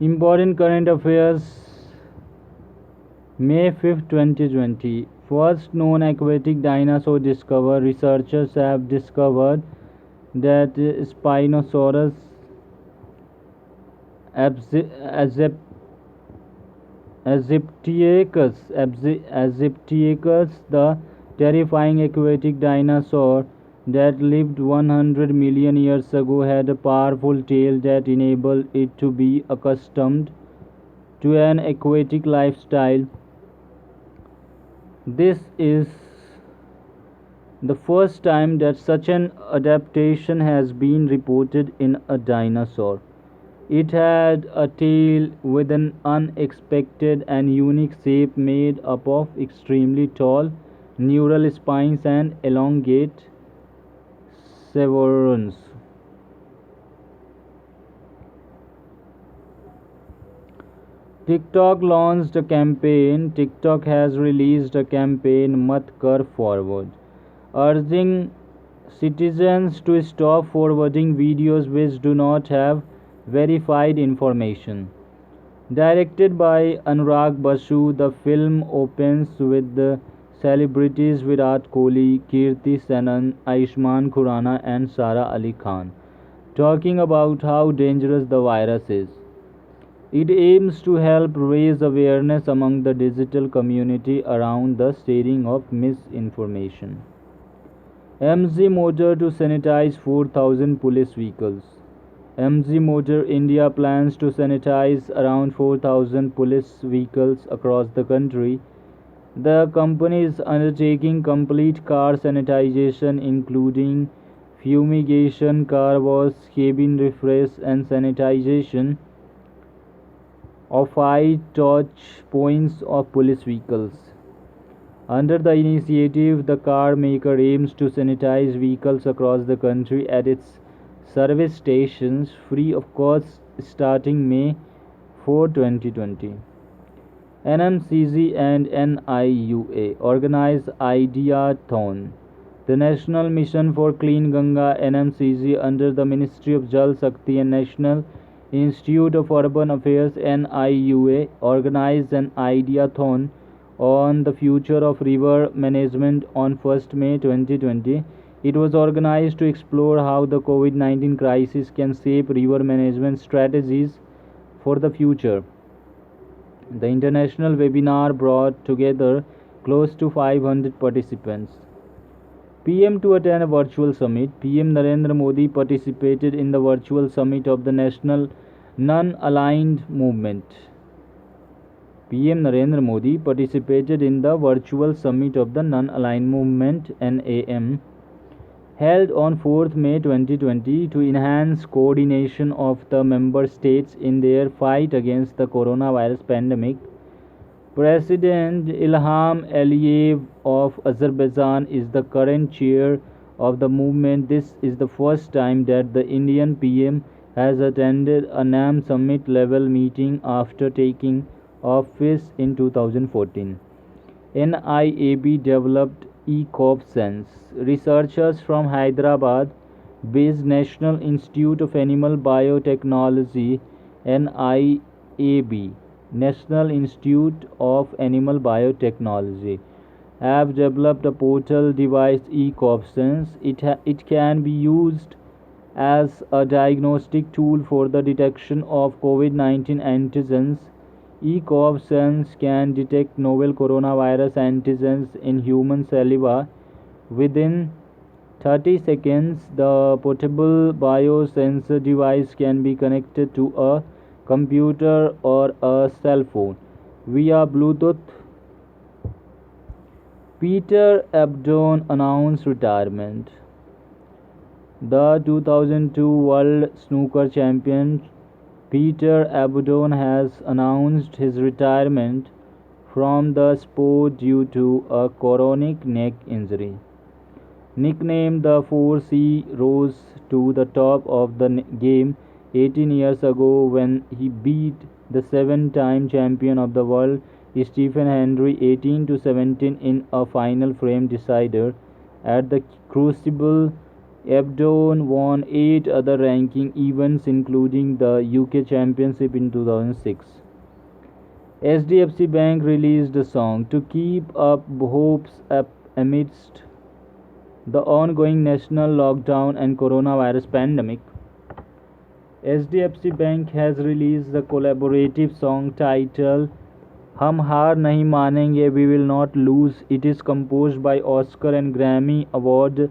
Important current affairs. May 5th, 2020. First known aquatic dinosaur discovered. Researchers have discovered that Spinosaurus Aegyptiacus, the terrifying aquatic dinosaur that lived 100 million years ago, had a powerful tail that enabled it to be accustomed to an aquatic lifestyle. This is the first time that such an adaptation has been reported in a dinosaur. It had a tail with an unexpected and unique shape made up of extremely tall neural spines and elongate severons. TikTok launched a campaign. TikTok has released a campaign, Mat Kar Forward, urging citizens to stop forwarding videos which do not have verified information. Directed by Anurag Basu, the film opens with the celebrities Virat Kohli, Kirti Sanon, Ayushmann Khurrana, and Sara Ali Khan talking about how dangerous the virus is. It aims to help raise awareness among the digital community around the spreading of misinformation. MG Motor to sanitize 4,000 police vehicles. MG Motor India plans to sanitize around 4,000 police vehicles across the country. The company is undertaking complete car sanitization, including fumigation, car wash, cabin refresh, and sanitization of 5 touch points of police vehicles. Under the initiative, the car maker aims to sanitize vehicles across the country at its service stations free of cost starting May 4, 2020. NMCG and NIUA organize Ideathon. The National Mission for Clean Ganga (NMCG) under the Ministry of Jal Shakti and National Institute of Urban Affairs (NIUA) organized an Ideathon on the future of river management on 1st May 2020. It was organized to explore how the COVID-19 crisis can shape river management strategies for the future. The international webinar brought together close to 500 participants. PM to attend a virtual summit. PM Narendra Modi participated in the virtual summit of the National Non-Aligned Movement. PM Narendra Modi participated in the virtual summit of the Non-Aligned Movement (NAM) held on 4th May 2020 to enhance coordination of the member states in their fight against the coronavirus pandemic. President Ilham Aliyev of Azerbaijan is the current chair of the movement. This is the first time that the Indian PM has attended a NAM summit level meeting after taking office in 2014. NIAB developed ECOP-Sense. Researchers from Hyderabad-based National Institute of Animal Biotechnology (NIAB) National Institute of Animal Biotechnology have developed a portal device ECOP-Sense. It can be used as a diagnostic tool for the detection of COVID-19 antigens. ECOP-Sense can detect novel coronavirus antigens in human saliva within 30 seconds. The portable biosensor device can be connected to a computer or a cell phone via Bluetooth. Peter Ebdon announced retirement. The 2002 World Snooker Champion Peter Ebdon has announced his retirement from the sport due to a chronic neck injury. Nicknamed the 4C, rose to the top of the game 18 years ago when he beat the 7-time champion of the world Stephen Hendry 18-17 in a final frame decider at the Crucible Ebdon won 8 other ranking events including the UK Championship in 2006. HDFC Bank released a song to keep up hopes amidst the ongoing national lockdown and coronavirus pandemic. HDFC Bank has released the collaborative song titled Hum Haar Nahi Manenge We Will Not Lose. It is composed by Oscar and Grammy Award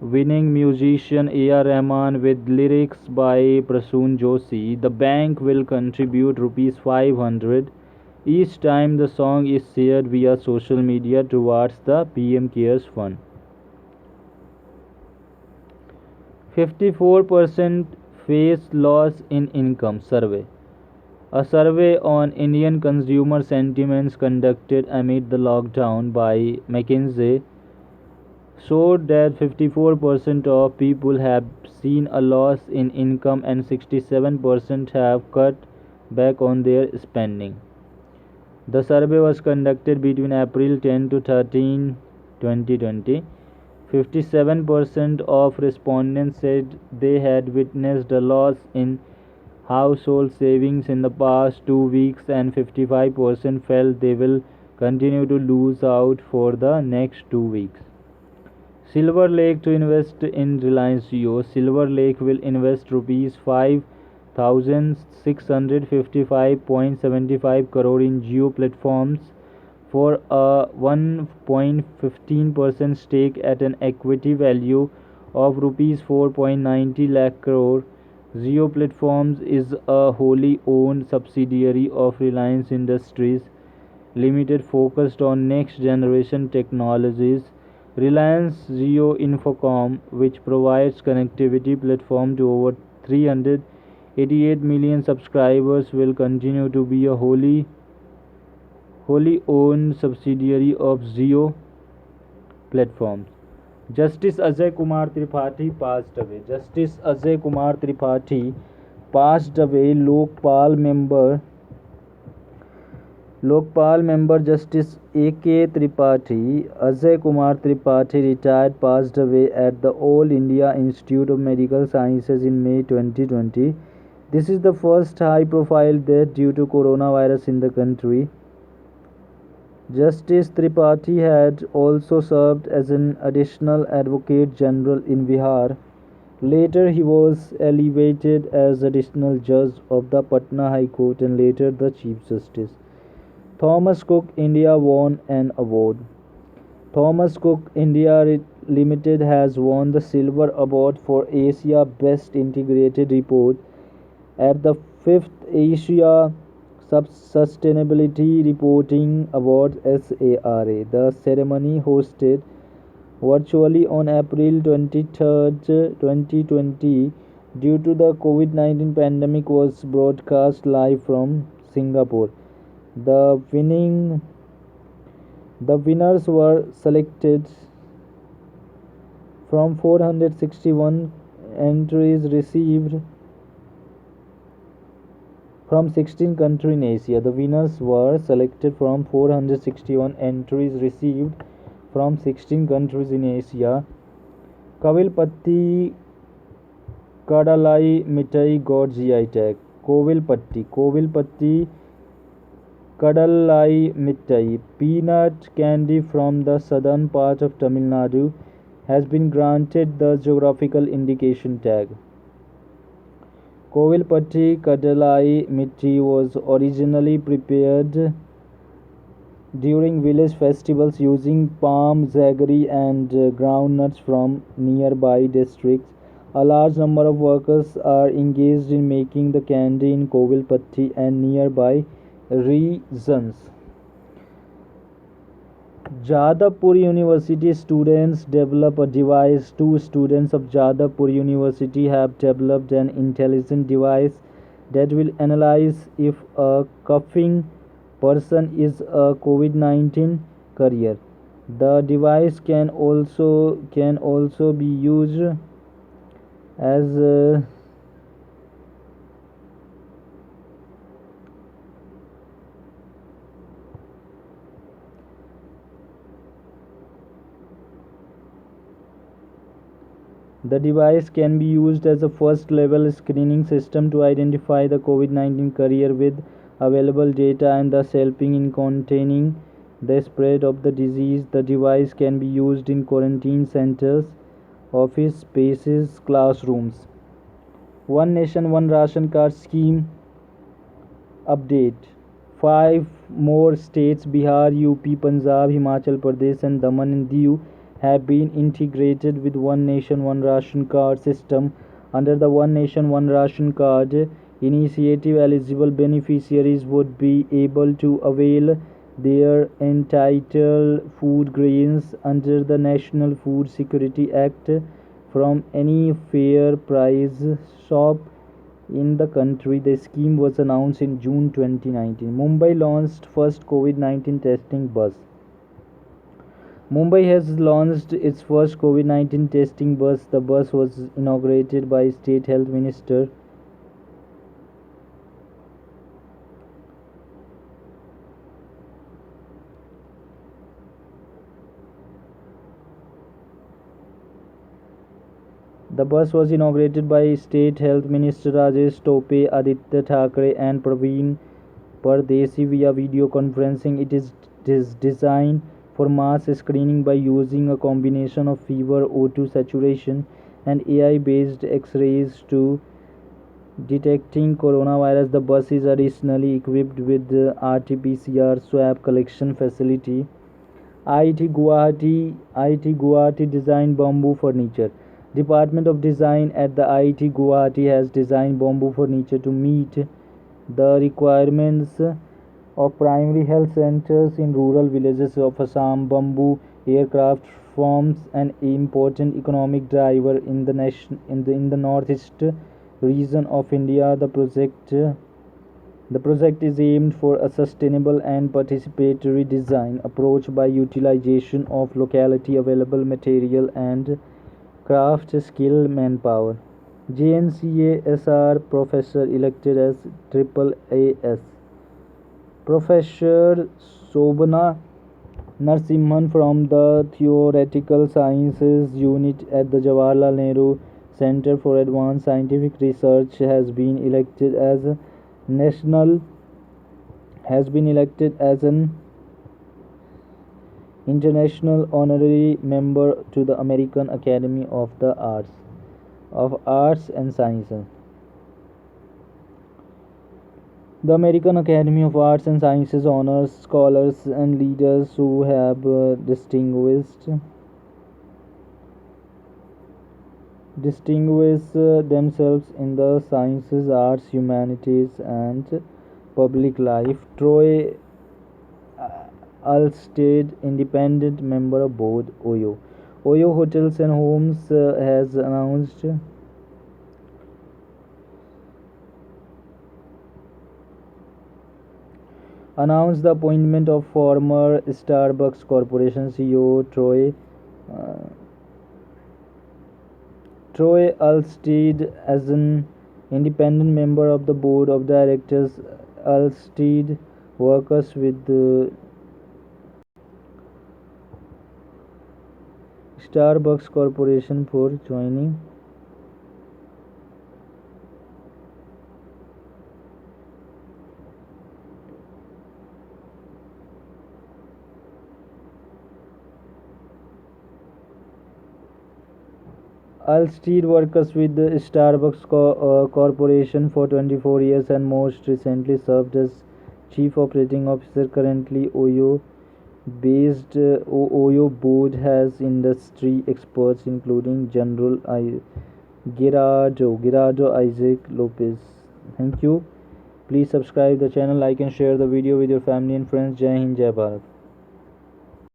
winning musician A.R. Rahman with lyrics by Prasoon Joshi. The bank will contribute Rs 500 each time the song is shared via social media towards the PM Cares Fund. 54% face loss in income survey. A survey on Indian consumer sentiments conducted amid the lockdown by McKinsey showed that 54% of people have seen a loss in income and 67% have cut back on their spending. The survey was conducted between April 10 to 13, 2020. 57% of respondents said they had witnessed a loss in household savings in the past 2 weeks, and 55% felt they will continue to lose out for the next 2 weeks. Silver Lake to invest in Reliance Jio. Silver Lake will invest Rs 5,655.75 crore in Jio platforms for a 1.15% stake at an equity value of Rs 4.90 lakh crore. Jio Platforms is a wholly owned subsidiary of Reliance Industries Limited focused on next generation technologies. Reliance Jio Infocom, which provides connectivity platform to over 388 million subscribers, will continue to be a wholly owned subsidiary of Jio Platforms. Justice Ajay Kumar Tripathi passed away. Justice Ajay Kumar Tripathi passed away. Lokpal member Justice A.K. Tripathi, Ajay Kumar Tripathi, retired, passed away at the All India Institute of Medical Sciences in May 2020. This is the first high-profile death due to coronavirus in the country. Justice Tripathi had also served as an additional Advocate General in Bihar. Later he was elevated as additional judge of the Patna High Court and later the Chief Justice. Thomas Cook India won an award. Thomas Cook India Limited has won the Silver Award for Asia Best Integrated Report at the 5th Asia Sustainability Reporting Awards SARA. The ceremony, hosted virtually on April 23, 2020 due to the COVID-19 pandemic, was broadcast live from Singapore. The winners were selected from 461 entries received from 16 countries in Asia. The winners were selected from 461 entries received from 16 countries in Asia. Kavilpatti Kadalai Mithai got GI tag. Kovilpatti Kadalai Mithai, peanut candy from the southern part of Tamil Nadu, has been granted the geographical indication tag. Kovilpatti Kadalai Mithai was originally prepared during village festivals using palm, jaggery and groundnuts from nearby districts. A large number of workers are engaged in making the candy in Kovilpatti and nearby regions. Jadavpur University students develop a device. Two students of Jadavpur University have developed an intelligent device that will analyze if a coughing person is a COVID-19 carrier. The device can also be used as The device can be used as a first-level screening system to identify the COVID-19 carrier with available data and thus helping in containing the spread of the disease. The device can be used in quarantine centers, office spaces, classrooms. One Nation One Ration Card Scheme update. 5 more states Bihar, UP, Punjab, Himachal Pradesh and Daman and Diu have been integrated with One Nation One Ration Card system. Under the One Nation One Ration Card initiative, eligible beneficiaries would be able to avail their entitled food grains under the National Food Security Act from any fair price shop in the country. The scheme was announced in June 2019. Mumbai launched first COVID-19 testing bus. Mumbai has launched its first COVID-19 testing bus. The bus was inaugurated by State Health Minister. The bus was inaugurated by State Health Minister Rajesh Tope, Aditya Thackeray and Praveen Pardesi via video conferencing. It is designed for mass screening by using a combination of fever, O2 saturation and AI-based X-rays to detecting coronavirus. The bus is additionally equipped with the RT-PCR swab collection facility. IIT Guwahati designed bamboo furniture. Department of Design at the IIT Guwahati has designed bamboo furniture to meet the requirements of primary health centers in rural villages of Assam. Bamboo aircraft forms an important economic driver in the northeast region of India. The project is aimed for a sustainable and participatory design approach by utilization of locality available material and craft skill manpower. JNCASR professor elected as AAAS. Professor Sobhana Narasimhan from the Theoretical Sciences Unit at the Jawaharlal Nehru Center for Advanced Scientific Research has been elected as an international honorary member to the American Academy of Arts and Sciences. The American Academy of Arts and Sciences honors scholars and leaders who have distinguished themselves in the sciences, arts, humanities, and public life. Troy Alstead, independent member of board, Oyo. Oyo Hotels and Homes has announced the appointment of former Starbucks Corporation CEO Troy Alstead as an independent member of the board of directors. Alstead works with the Starbucks Corporation for joining Alstead works with the Starbucks Corporation for 24 years and most recently served as Chief Operating Officer. Currently, Oyo board has industry experts including General Gerardo Isaac Lopez. Thank you. Please subscribe the channel, like and share the video with your family and friends. Jai Hind, Jai Bharat.